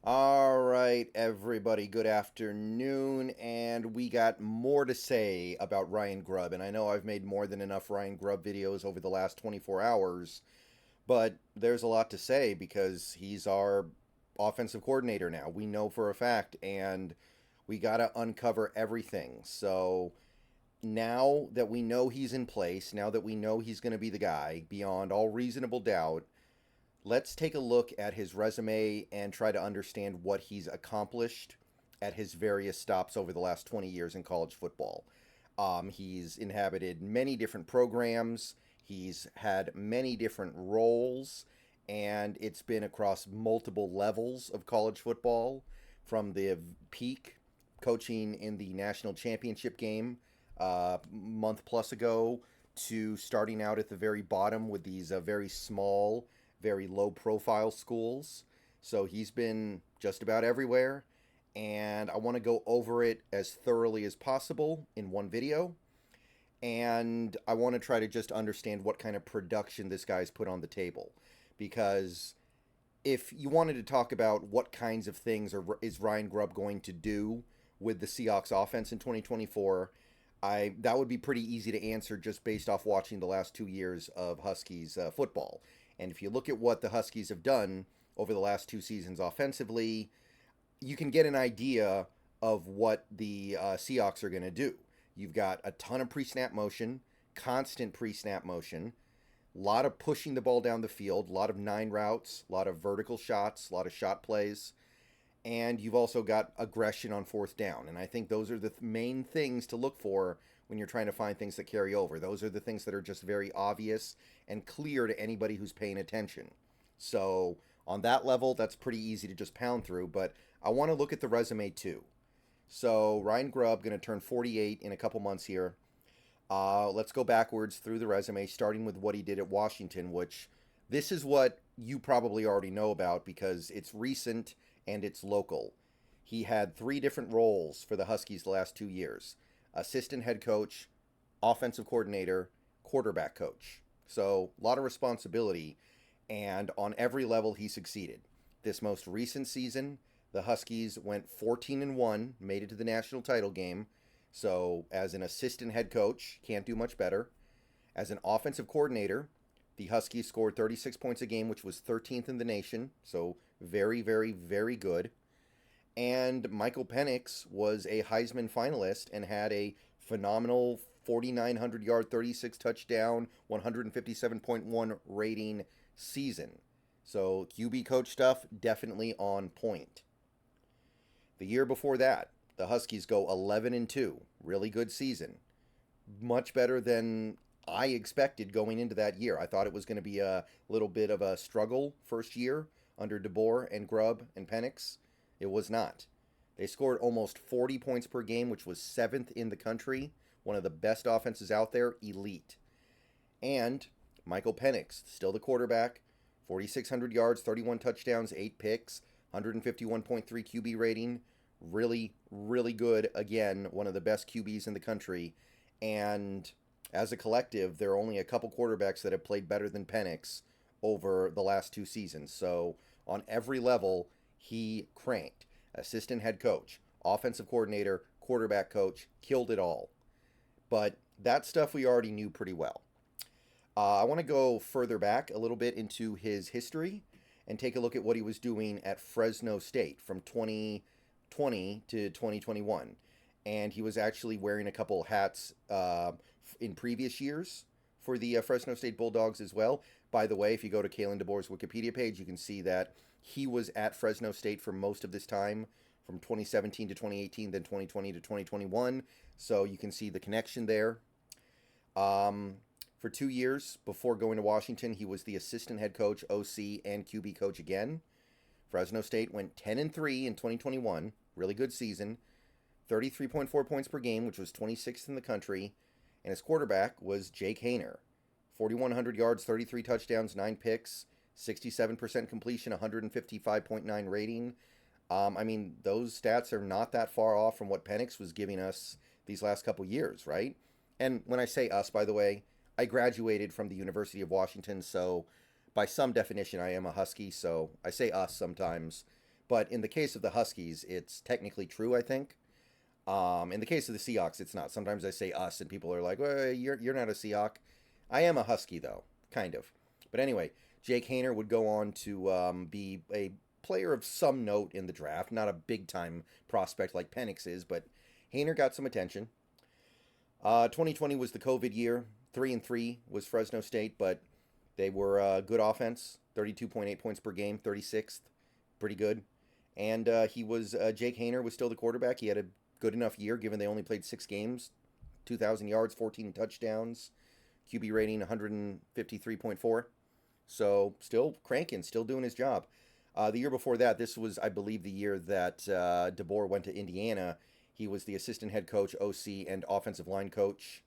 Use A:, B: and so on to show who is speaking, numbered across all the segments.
A: All right, everybody, good afternoon. And we got more to say about Ryan Grubb. And I know I've made more than enough Ryan Grubb videos over the last 24 hours, but there's a lot to say because he's our offensive coordinator now. We know for a fact, and we got to uncover everything. So now that we know he's in place, now that we know he's going to be the guy beyond all reasonable doubt, let's take a look at his resume and try to understand what he's accomplished at his various stops over the last 20 years in college football. He's inhabited many different programs, he's had many different roles, and it's been across multiple levels of college football from the peak coaching in the national championship game a month plus ago to starting out at the very bottom with these very small, very low profile schools. So he's been just about everywhere. And I want to go over it as thoroughly as possible in one video. And I want to try to just understand what kind of production this guy's put on the table. Because if you wanted to talk about what kinds of things is Ryan Grubb going to do with the Seahawks offense in 2024, that would be pretty easy to answer just based off watching the last 2 years of Huskies football. And if you look at what the Huskies have done over the last two seasons offensively, you can get an idea of what the Seahawks are going to do. You've got a ton of pre-snap motion, constant pre-snap motion, a lot of pushing the ball down the field, a lot of nine routes, a lot of vertical shots, a lot of shot plays, and you've also got aggression on fourth down. And I think those are the main things to look for when you're trying to find things that carry over. Those are the things that are just very obvious and clear to anybody who's paying attention. So, on that level, that's pretty easy to just pound through, but I want to look at the resume too. So, Ryan Grubb going to turn 48 in a couple months here. Let's go backwards through the resume, starting with what he did at Washington, which this is what you probably already know about because it's recent and it's local. He had three different roles for the Huskies the last 2 years: assistant head coach, offensive coordinator, quarterback coach. So, a lot of responsibility, and on every level, he succeeded. This most recent season, the Huskies went 14 and 1, made it to the national title game. So, as an assistant head coach, can't do much better. As an offensive coordinator, the Huskies scored 36 points a game, which was 13th in the nation. So, very, very, very good. And Michael Penix was a Heisman finalist and had a phenomenal 4,900 yard, 36 touchdown, 157.1 rating season. So, QB coach stuff definitely on point. The year before that, the Huskies go 11 and 2. Really good season. Much better than I expected going into that year. I thought it was going to be a little bit of a struggle first year under DeBoer and Grubb and Penix. It was not. They scored almost 40 points per game, which was seventh in the country. One of the best offenses out there, elite. And Michael Penix, still the quarterback, 4,600 yards, 31 touchdowns, 8 picks, 151.3 QB rating. Really, really good. Again, one of the best QBs in the country. And as a collective, there are only a couple quarterbacks that have played better than Penix over the last two seasons. So on every level, he cranked. Assistant head coach, offensive coordinator, quarterback coach, killed it all. But that stuff we already knew pretty well. I want to go further back a little bit into his history and take a look at what he was doing at Fresno State from 2020 to 2021. And he was actually wearing a couple hats in previous years for the Fresno State Bulldogs as well. By the way, if you go to Kalen DeBoer's Wikipedia page, you can see that he was at Fresno State for most of this time, from 2017 to 2018, then 2020 to 2021. So you can see the connection there. For 2 years before going to Washington, he was the assistant head coach, OC, and QB coach again. Fresno State went 10 and 3 in 2021, really good season. 33.4 points per game, which was 26th in the country, and his quarterback was Jake Haener. 4,100 yards, 33 touchdowns, 9 picks, 67% completion, 155.9 rating. I mean, those stats are not that far off from what Penix was giving us these last couple years, right? And when I say us, by the way, I graduated from the University of Washington, so by some definition, I am a Husky, so I say us sometimes. But in the case of the Huskies, it's technically true, I think. In the case of the Seahawks, it's not. Sometimes I say us, and people are like, well, you're not a Seahawk. I am a Husky, though, kind of. But anyway, Jake Haener would go on to be a player of some note in the draft. Not a big-time prospect like Penix is, but Haener got some attention. 2020 was the COVID year. 3-3 was Fresno State, but they were good offense. 32.8 points per game, 36th. Pretty good. And Jake Haener was still the quarterback. He had a good enough year given they only played 6 games. 2,000 yards, 14 touchdowns. QB rating 153.4. So still cranking, still doing his job. The year before that, this was, I believe, the year that DeBoer went to Indiana. He was the assistant head coach, OC, and offensive line coach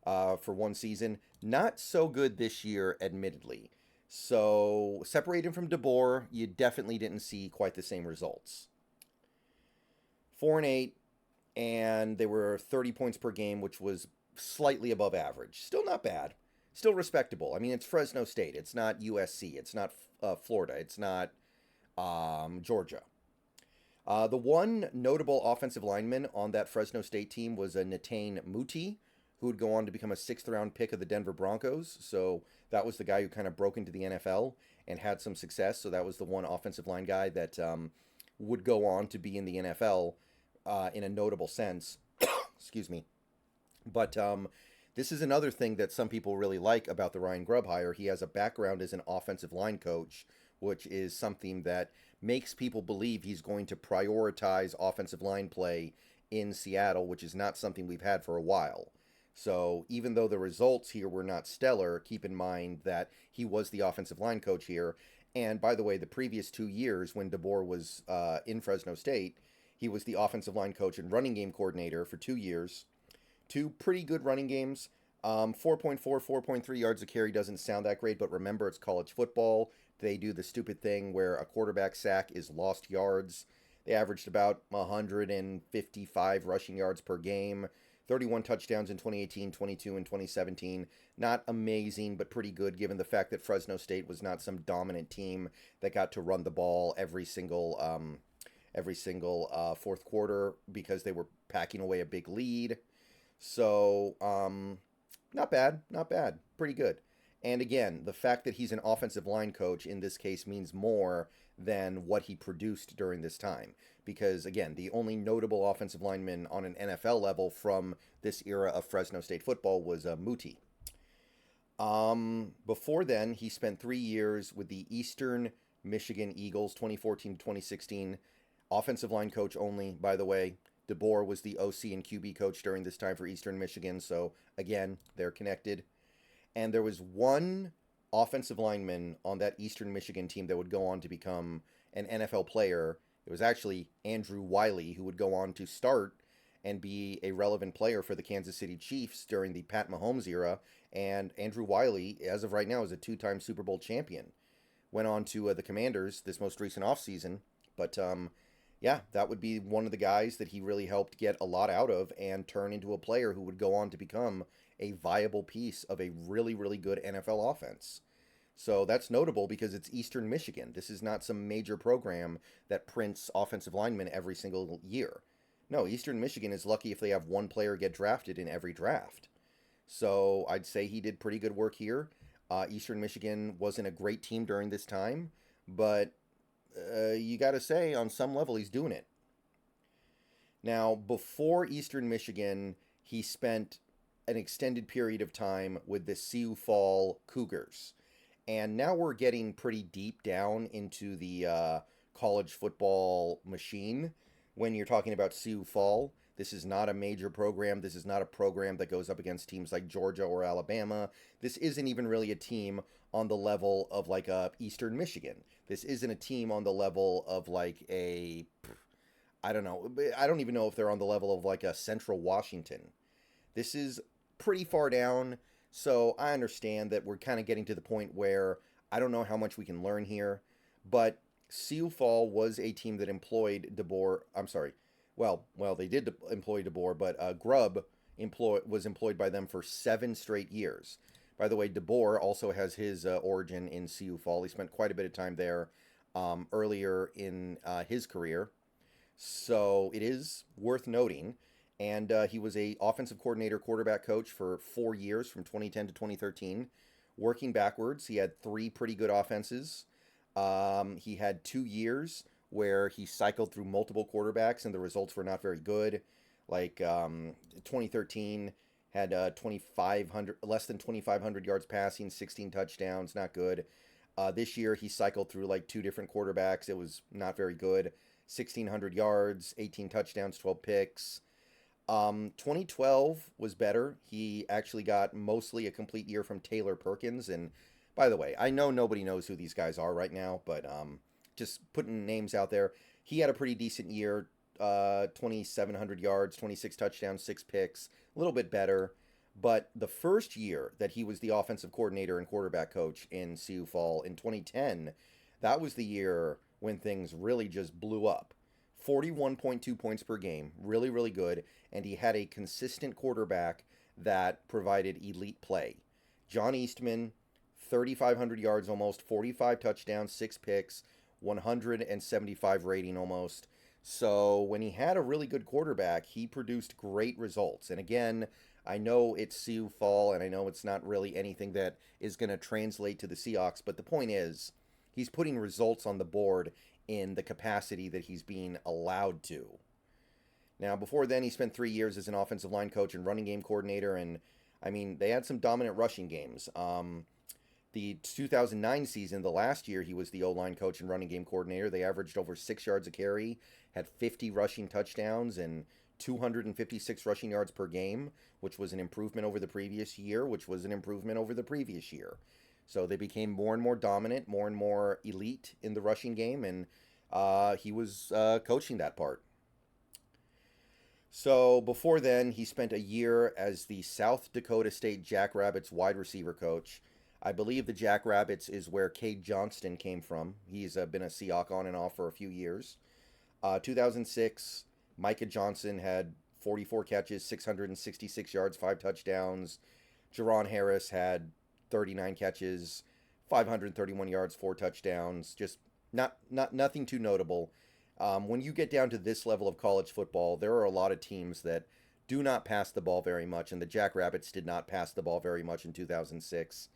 A: for one season. Not so good this year, admittedly. So separated from DeBoer, you definitely didn't see quite the same results. 4-8, and they were 30 points per game, which was slightly above average. Still not bad. Still respectable. I mean, it's Fresno State. It's not USC. It's not Florida. It's not Georgia. The one notable offensive lineman on that Fresno State team was Netane Muti, who would go on to become a 6th-round pick of the Denver Broncos. So that was the guy who kind of broke into the NFL and had some success. So that was the one offensive line guy that would go on to be in the NFL in a notable sense. Excuse me. But this is another thing that some people really like about the Ryan Grubb hire. He has a background as an offensive line coach, which is something that makes people believe he's going to prioritize offensive line play in Seattle, which is not something we've had for a while. So even though the results here were not stellar, keep in mind that he was the offensive line coach here. And by the way, the previous 2 years when DeBoer was in Fresno State, he was the offensive line coach and running game coordinator for 2 years. 2 pretty good running games. 4.4, 4.3 yards a carry doesn't sound that great, but remember, it's college football. They do the stupid thing where a quarterback sack is lost yards. They averaged about 155 rushing yards per game. 31 touchdowns in 2018, 22 in 2017. Not amazing, but pretty good given the fact that Fresno State was not some dominant team that got to run the ball every single fourth quarter because they were packing away a big lead. So, not bad, pretty good. And again, the fact that he's an offensive line coach in this case means more than what he produced during this time. Because, again, the only notable offensive lineman on an NFL level from this era of Fresno State football was Muti. Before then, he spent 3 years with the Eastern Michigan Eagles, 2014 to 2016. Offensive line coach only, by the way. DeBoer was the OC and QB coach during this time for Eastern Michigan. So, again, they're connected. And there was one offensive lineman on that Eastern Michigan team that would go on to become an NFL player. It was actually Andrew Wiley, who would go on to start and be a relevant player for the Kansas City Chiefs during the Pat Mahomes era. And Andrew Wiley, as of right now, is a 2-time Super Bowl champion. Went on to the Commanders this most recent offseason. But, yeah, that would be one of the guys that he really helped get a lot out of and turn into a player who would go on to become a viable piece of a really, really good NFL offense. So that's notable because it's Eastern Michigan. This is not some major program that prints offensive linemen every single year. No, Eastern Michigan is lucky if they have one player get drafted in every draft. So I'd say he did pretty good work here. Eastern Michigan wasn't a great team during this time, but you got to say, on some level, he's doing it. Now, before Eastern Michigan, he spent an extended period of time with the Sioux Fall Cougars. And now we're getting pretty deep down into the college football machine when you're talking about Sioux Fall. This is not a major program. This is not a program that goes up against teams like Georgia or Alabama. This isn't even really a team on the level of like a Eastern Michigan. This isn't a team on the level of like a, I don't know. I don't even know if they're on the level of like a Central Washington. This is pretty far down. So I understand that we're kind of getting to the point where I don't know how much we can learn here. But Sioux Fall was a team that employed DeBoer. I'm sorry. Well, they did employ DeBoer, but Grubb was employed by them for 7 straight years. By the way, DeBoer also has his origin in Sioux Fall. He spent quite a bit of time there. earlier in his career. So it is worth noting. And he was a offensive coordinator, quarterback coach for 4 years from 2010 to 2013. Working backwards, he had three pretty good offenses. He had 2 years where he cycled through multiple quarterbacks and the results were not very good. Like 2013 had 2,500 less than 2,500 yards passing, 16 touchdowns, not good. This year he cycled through like two different quarterbacks. It was not very good. 1,600 yards, 18 touchdowns, 12 picks. 2012 was better. He actually got mostly a complete year from Taylor Perkins. And by the way, I know nobody knows who these guys are right now, but just putting names out there. He had a pretty decent year. 2,700 yards, 26 touchdowns, 6 picks, a little bit better. But the first year that he was the offensive coordinator and quarterback coach in Sioux Fall in 2010, that was the year when things really just blew up. 41.2 points per game, really, really good. And he had a consistent quarterback that provided elite play. John Eastman, 3,500 yards almost, 45 touchdowns, 6 picks, 175 rating almost. So when he had a really good quarterback, he produced great results. And again, I know it's Sioux Fall, and I know it's not really anything that is going to translate to the Seahawks, but the point is, he's putting results on the board in the capacity that he's being allowed to. Now, before then, he spent 3 years as an offensive line coach and running game coordinator, and I mean, they had some dominant rushing games. The 2009 season, the last year he was the O-line coach and running game coordinator, they averaged over 6 yards a carry, had 50 rushing touchdowns, and 256 rushing yards per game, which was an improvement over the previous year, which was an improvement over the previous year. So they became more and more dominant, more and more elite in the rushing game, and he was coaching that part. So before then, he spent a year as the South Dakota State Jackrabbits wide receiver coach. I believe the Jackrabbits is where Cade Johnston came from. He's been a Seahawk on and off for a few years. 2006, Micah Johnson had 44 catches, 666 yards, 5 touchdowns. Jerron Harris had 39 catches, 531 yards, 4 touchdowns. Just nothing too notable. When you get down to this level of college football, there are a lot of teams that do not pass the ball very much, and the Jackrabbits did not pass the ball very much in 2006.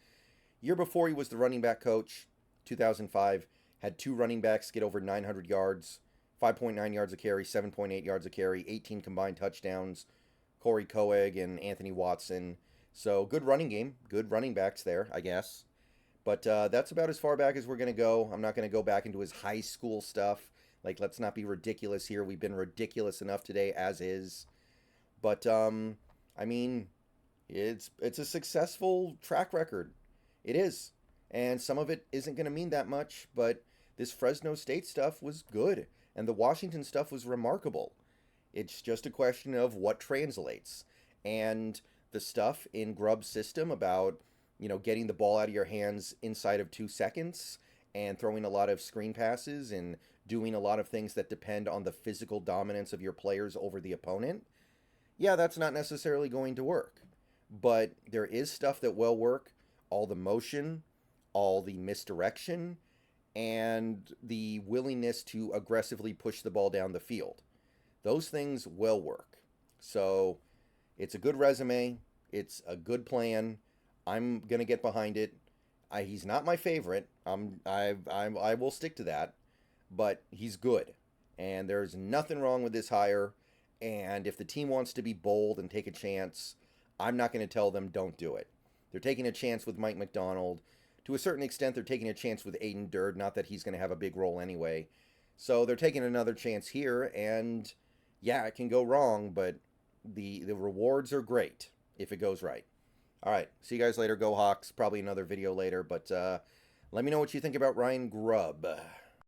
A: Year before, he was the running back coach. 2005, had 2 running backs get over 900 yards, 5.9 yards a carry, 7.8 yards a carry, 18 combined touchdowns. Corey Coeg and Anthony Watson. So good running game, good running backs there, I guess. But that's about as far back as we're going to go. I'm not going to go back into his high school stuff. Like, let's not be ridiculous here. We've been ridiculous enough today as is. But, I mean, it's a successful track record. It is. And some of it isn't going to mean that much, but this Fresno State stuff was good. And the Washington stuff was remarkable. It's just a question of what translates. And the stuff in Grubb's system about, getting the ball out of your hands inside of 2 seconds and throwing a lot of screen passes and doing a lot of things that depend on the physical dominance of your players over the opponent, yeah, that's not necessarily going to work. But there is stuff that will work. All the motion, all the misdirection, and the willingness to aggressively push the ball down the field. Those things will work. So it's a good resume. It's a good plan. I'm going to get behind it. He's not my favorite. I will stick to that. But he's good. And there's nothing wrong with this hire. And if the team wants to be bold and take a chance, I'm not going to tell them don't do it. They're taking a chance with Mike McDonald. To a certain extent, they're taking a chance with Aiden Durd. Not that he's going to have a big role anyway. So they're taking another chance here. And yeah, it can go wrong, but the rewards are great if it goes right. All right, see you guys later. Go Hawks. Probably another video later, but let me know what you think about Ryan Grubb.